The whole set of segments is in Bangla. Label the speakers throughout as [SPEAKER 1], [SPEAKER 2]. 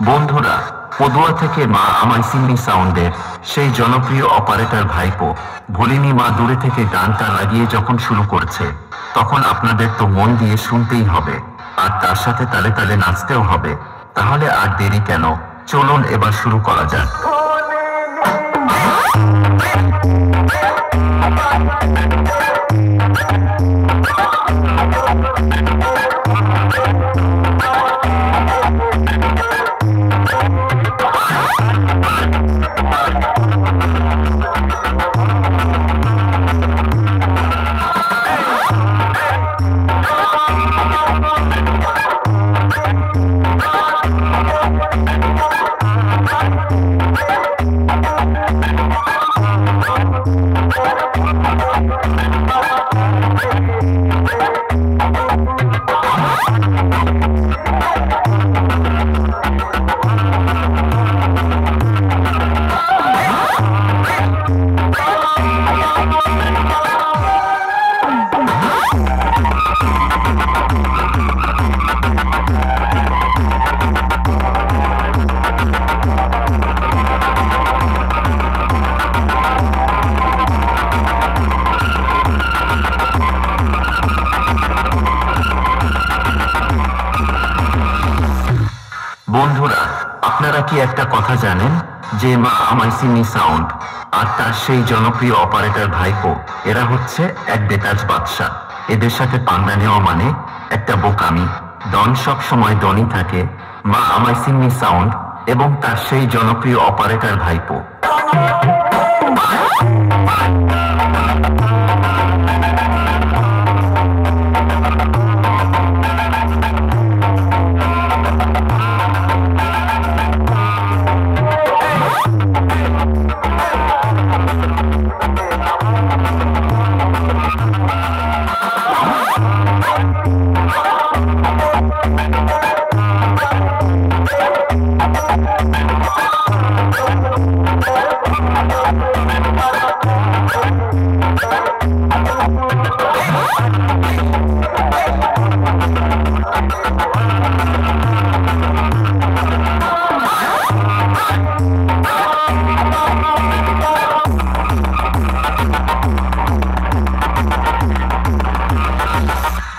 [SPEAKER 1] বন্ধুরা, পদুয়া থেকে মা আমায় সিন্নি সাউন্ডের সেই জনপ্রিয় অপারেটর ভাইপো ভোলিনি মা দূরে থেকে গানটা লাগিয়ে যখন শুরু করছে, তখন আপনাদের তো মন দিয়ে শুনতেই হবে, আর তার সাথে তালে তালে নাচতেও হবে। তাহলে আর দেরি কেন, চলুন এবার শুরু করা যাক। বন্ধুরা, আপনারা কি একটা কথা জানেন যে মা আমায় সিন্নি সাউন্ড আর তার সেই জনপ্রিয় অপারেটর ভাইপো এরা হচ্ছে এক বেতাজ বাদশা। এদের সাথে পাঙ্গা নেওয়া মানে একটা বোকামি। ডন সব সময় ডনই থাকে। মা আমায় সিন্নি সাউন্ড এবং তার সেই জনপ্রিয় অপারেটর ভাইপো।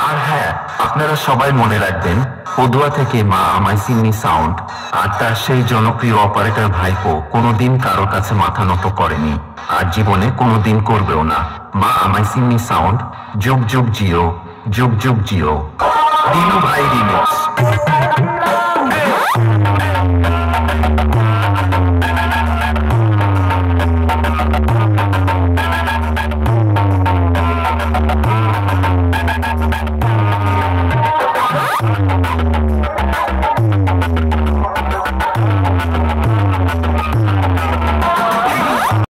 [SPEAKER 1] আর হ্যাঁ, আপনারা সবাই মনে রাখবেন, পদুয়া থেকে মা আমায় সিন্নি সাউন্ড আর তার সেই জনপ্রিয় অপারেটর ভাইপো কোনোদিন কারো কাছে মাথা নত করেনি, আর জীবনে কোনোদিন করবেও না। মা আমায় সিন্নি সাউন্ড, যুগ যুগ জিও, যুগ যুগ জিও। দিনু ভাই রিমিক্স।